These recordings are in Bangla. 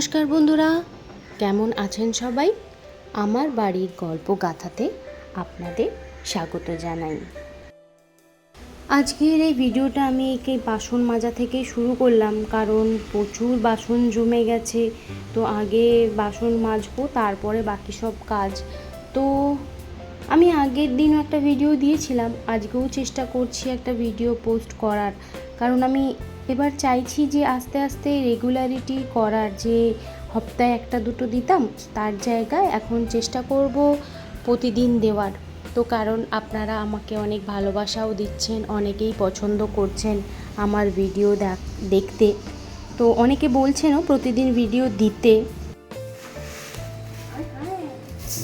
নমস্কার বন্ধুরা, কেমন আছেন সবাই? আমার বাড়ির গল্প গাথাতে আপনাদের স্বাগত জানাই। আজকের এই ভিডিওটা আমি এই বাসন মাজা থেকে শুরু করলাম, কারণ প্রচুর বাসন জমে গেছে। তো আগে বাসন মাজবো, তারপরে বাকি সব কাজ। তো আমি আগের দিনও একটা ভিডিও দিয়েছিলাম, আজকেও চেষ্টা করছি একটা ভিডিও পোস্ট করার, কারণ আমি এবার চাইছি যে আস্তে আস্তে রেগুলারিটি করার, যে সপ্তাহে একটা দুটো দিতাম তার জায়গায় এখন চেষ্টা করব প্রতিদিন দেওয়ার। তো কারণ আপনারা আমাকে অনেক ভালোবাসাও দিচ্ছেন, অনেকেই পছন্দ করছেন আমার ভিডিও দেখতে। তো অনেকে বলছেনও প্রতিদিন ভিডিও দিতে।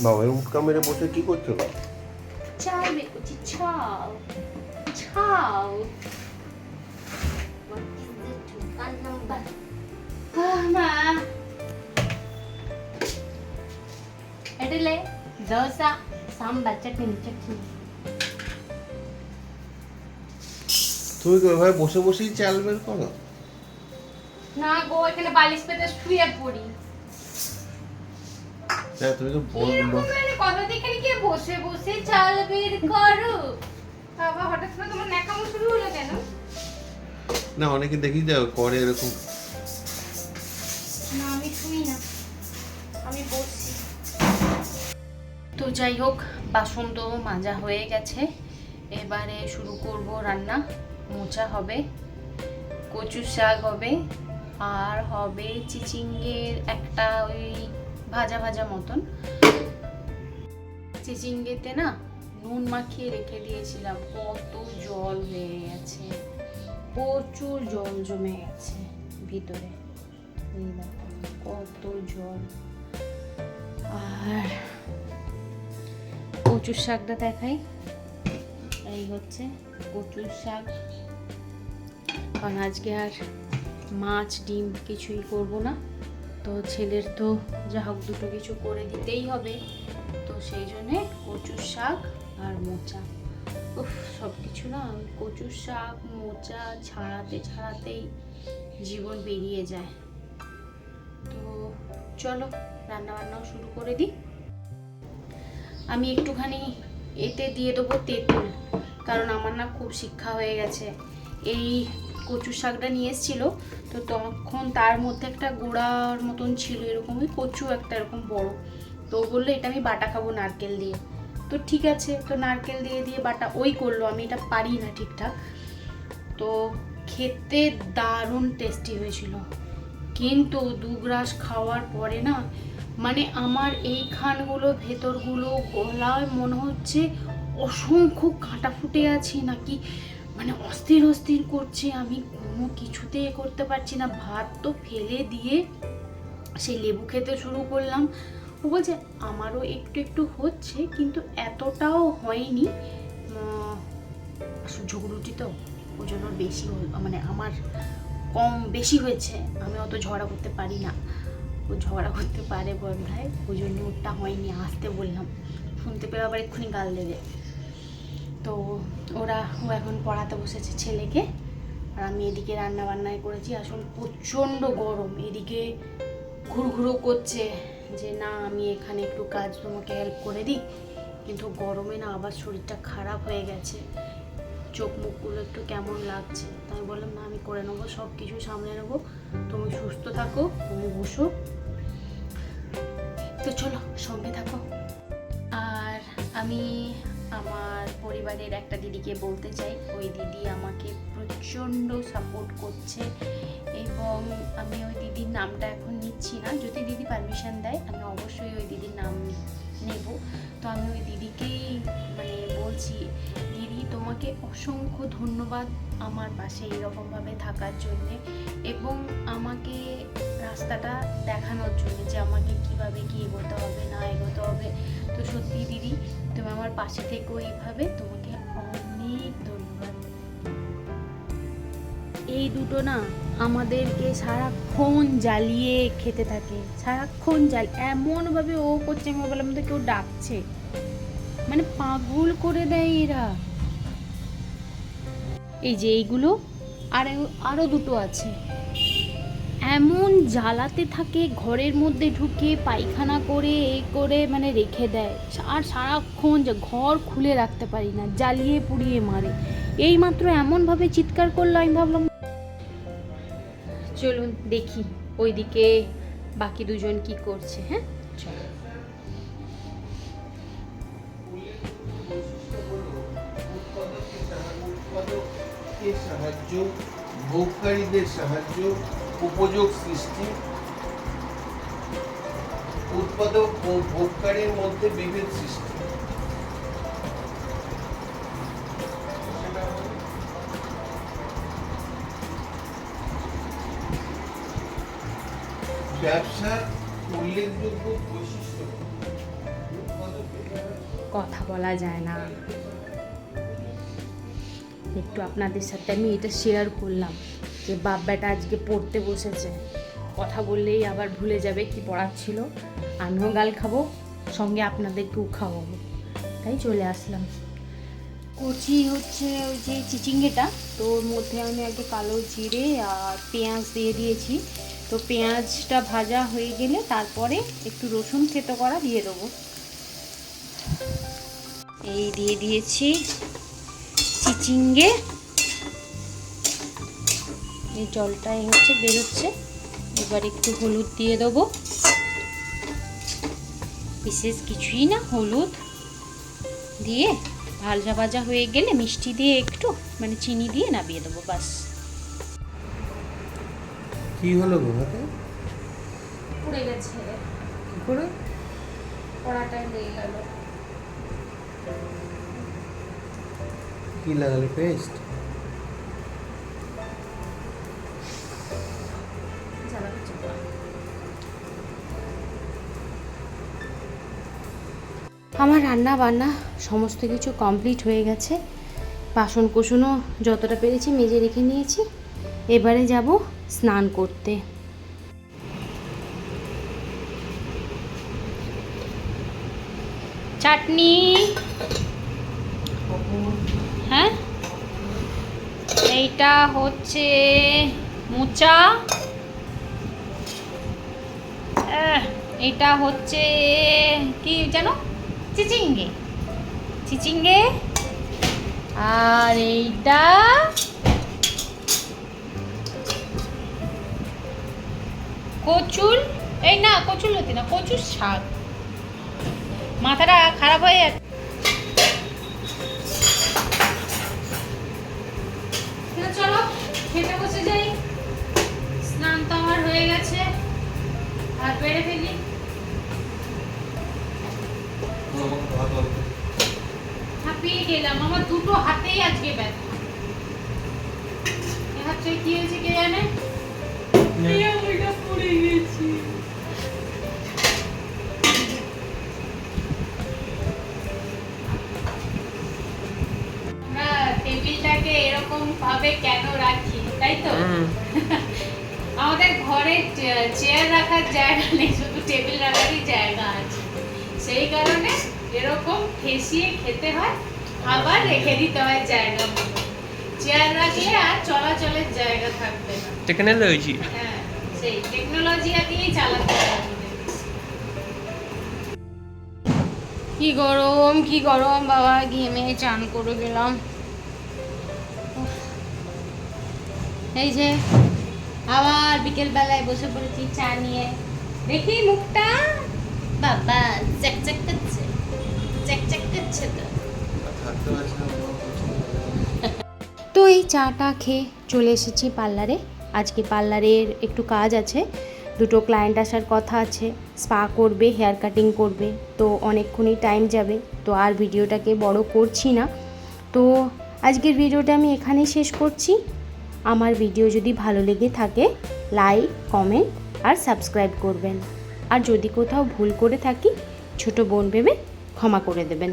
বাবা উটকা মেরে বসে কি করছো? চাল বের করছি, চাল চাল। এটালে দোসা সাম্বার চাটনি চাটনি। তুমি কি ওইভাবে বসে বসেই চাল বের করো? না গো, এখানে বালিশ পেতে শুয়ে পড়ি। তুমি তো বললো কথা দেখে কি বসে বসে চাল বের করো? বাবা, হঠাৎ করে তোমার ন্যাকামো শুরু হলো কেন? না, অনেকে দেখি যাও করে এরকম। না, আমি শুনি না, আমি বসছি। তো যাই হোক, বাসন তো মাজা হয়ে গেছে, এবারে শুরু করব রান্না। মোচা হবে, কচুর শাক হবে, আর হবে চিচিঙ্গের একটা ওই ভাজা ভাজা মতন। চিচিঙ্গেতে না নুন মাখিয়ে রেখে দিয়েছিলাম, কত জল হয়ে গেছে, প্রচুর জল জমে গেছে ভিতরে, কত জল। আর কচুর শাকটা দেখাই, এই হচ্ছে কচুর শাক। কারণ আজকে আর মাছ ডিম কিছুই করব না, তো ছেলের তো যা হোক দুটো কিছু করে দিতেই হবে, তো সেই জন্যে কচুর শাক আর মোচা। উফ, সব কিছু না কচুর শাক মোচা ছাড়াতেই জীবন বেরিয়ে যায়। তো চলো রান্না বান্নাও শুরু করে দিই। আমি একটুখানি এতে দিয়ে দেবো তেঁতুল, কারণ আমার না খুব শিক্ষা হয়ে গেছে। এই কচুর শাকটা নিয়ে এসেছিলো, তো তখন তার মধ্যে একটা গোড়ার মতন ছিল এরকমই কচু একটা এরকম বড়, তো বললো এটা আমি বাটা খাবো নারকেল দিয়ে। তো ঠিক আছে, তো নারকেল দিয়ে বাটা ওই করলো, আমি এটা পারি না ঠিকঠাক। তো খেতে দারুণ টেস্টি হয়েছিল, কিন্তু দুগ্রাস খাওয়ার পরে না মানে আমার এই খানগুলো ভেতরগুলো গলায় মনে হচ্ছে অসংখ্য কাঁটা ফুটে আছে নাকি, মানে অস্থির অস্থির করছে, আমি কোনো কিছুতে করতে পারছি না। ভাত তো ফেলে দিয়ে সেই লেবু খেতে শুরু করলাম। ও বলছে আমারও একটু একটু হচ্ছে, কিন্তু এতটাও হয়নি, ঝগড়ুটি তো ওই জন্য বেশি, মানে আমার কম বেশি হয়েছে, আমি অত ঝগড়া করতে পারি না, ও ঝগড়া করতে পারে বোধহয়, ওই জন্য ওটা হয়নি। আসতে বললাম, শুনতে পেয়ে আবার এক্ষুনি গাল দেবে। তো ও এখন পড়াতে বসেছে ছেলেকে, আর আমি এদিকে রান্না বান্নায় করেছি। আসলে প্রচণ্ড গরম, এদিকে ঘুরঘুরো করছে যে না আমি এখানে একটু কাজ তোমাকে হেল্প করে দিই, কিন্তু গরমে না আবার শরীরটা খারাপ হয়ে গেছে, চোখ মুখগুলো একটু কেমন লাগছে। তাই বললাম না আমি করে নেবো, সব কিছু সামলে নেবো, তুমি সুস্থ থাকো, তুমি বসো। তো চলো সঙ্গে থাকো। আর আমি আমার পরিবারের একটা দিদিকে বলতে চাই, ওই দিদি আমাকে প্রচণ্ড সাপোর্ট করছে, এবং আমি ওই দিদির নামটা এখন নিচ্ছি না, যদি দিদি পারমিশন দেয় আমি অবশ্যই ওই দিদির নাম নেব। তো আমি ওই দিদিকেই মানে বলছি, দিদি তোমাকে অসংখ্য ধন্যবাদ আমার পাশে এইরকমভাবে থাকার জন্যে, এবং আমাকে রাস্তাটা দেখানোর জন্য যে আমাকে কিভাবে কি এগোতে হবে না এগোতে হবে। তো সত্যি দিদি তুমি আমার পাশে থেকো এইভাবে, তোমাকে অনেক ধন্যবাদ। এই দুটো না আমাদেরকে সারাক্ষণ জ্বালিয়ে খেতে থাকে, সারাক্ষণ এমনভাবে ও করছে, মোবাইলের মধ্যে কেউ ডাকছে, মানে পাগল করে দেয় এরা। এই যে এইগুলো, আর আরও দুটো আছে, এমন জ্বালাতে থাকে, ঘরের মধ্যে ঢুকে পায়খানা করে করে মানে রেখে দেয়, আর সারাক্ষণ যে ঘর খুলে রাখতে পারি না, জ্বালিয়ে পুড়িয়ে মারে। এইমাত্র এমনভাবে চিৎকার করলো, আমি ভাবলাম চলুন দেখি ওইদিকে বাকি দুজন কি করছে। হ্যাঁ চলো। উৎপাদকের সাহায্য, ভোগকারীদের সাহায্য, উপযোগ সৃষ্টি, উৎপাদক ও ভোগকারীর মধ্যে বিভেদ সৃষ্টি। ব্যবসার উল্লেখযোগ্য বৈশিষ্ট্য, কথা বলা যায় না, একটু আপনাদের সাথে আমি এটা শেয়ার করলাম যে বাপ বেটা আজকে পড়তে বসেছে, কথা বললেই আবার ভুলে যাবে কি পড়াচ্ছিল। আমিও গাল খাবো, সঙ্গে আপনাদেরকেও খাওয়াবো, তাই চলে আসলাম। কচি হচ্ছে ওই যে চিচিঙ্গেটা, তো ওর মধ্যে আমি আগে কালো জিরে আর পেঁয়াজ দিয়ে দিয়েছি। তো পেঁয়াজটা ভাজা হয়ে গেলে তারপরে একটু রসুন থেতো করা দিয়ে দেবো। এই দিয়ে দিয়েছি চিচিঙ্গে, এই জলটাই হচ্ছে বেরোচ্ছে। এবার একটু হলুদ দিয়ে দেবো, বিশেষ কিছুই না, হলুদ দিয়ে ভাজা ভাজা হয়ে গেলে মিষ্টি দিয়ে একটু মানে চিনি দিয়ে নামিয়ে দেবো, বাস। কি হলো গো হাতে? পুড়ে গেছে, কি করে? কড়াটাই লেগে গেল। কি লাগালে? পেস্ট? আমার রান্না বান্না সমস্ত কিছু কমপ্লিট হয়ে গেছে, বাসন কুসনও যতটা পেরেছি মেজে রেখে নিয়েছি। এবারে যাব স্নান করতে। চাটনি, হ্যাঁ এইটা হচ্ছে মোচা, এটা হচ্ছে কি জানো, চিচিঙ্গে, চিচিঙ্গে, আর এইটা কচুর, এই না কচুর লতি না, কচুর শাক। মাথাটা খারাপ হয়ে যাচ্ছে। চলো খেতে বসে যাই, স্নান তো আমার হয়ে গেছে, আর বেড়ে ফেলি। হাঁপিয়ে গেলাম, আমার দুটো হাতেই আজকে ব্যথা। হাতটা কি হয়েছে কে জানে, পড়ে গেছি। টেবিলটাকে এরকম ভাবে কেন রাখি, তাই তো? আমাদের ঘরে চেয়ার রাখার জায়গা নেই, শুধু টেবিল রাখারই জায়গা আছে, সেই কারণে এরকম ঠেসিয়ে খেতে হয়, আবার রেখে দিতে হয় জায়গা মতো। চেয়ার রাখলে আর চলাচলের জায়গা থাকবে না। টেকনোলজি, হ্যাঁ সেই টেকনোলজি দিয়েই চালাতে হবে। কি গরম, কি গরম বাবা, ঘেমে চান করে গেলাম। এই যে আবার বিকেল বেলায় বসে পড়েছি চা নিয়ে, দেখি মুখটা বাবা চ্যাকচ্যাক করছে, চ্যাকচ্যাক করছে। তো এই চাটা খেয়ে চলে এসেছি পার্লারে। আজকে পার্লারের একটু কাজ আছে, দুটো ক্লায়েন্ট আসার কথা আছে, স্পা করবে, হেয়ার কাটিং করবে, তো অনেকক্ষণই টাইম যাবে, তো আর ভিডিওটাকে বড় করছি না। তো আজকের ভিডিওটা আমি এখানেই শেষ করছি। আমার ভিডিও যদি ভালো লেগে থাকে লাইক, কমেন্ট আর সাবস্ক্রাইব করবেন, আর যদি কোথাও ভুল করে থাকি ছোট বোন ভেবে ক্ষমা করে দেবেন।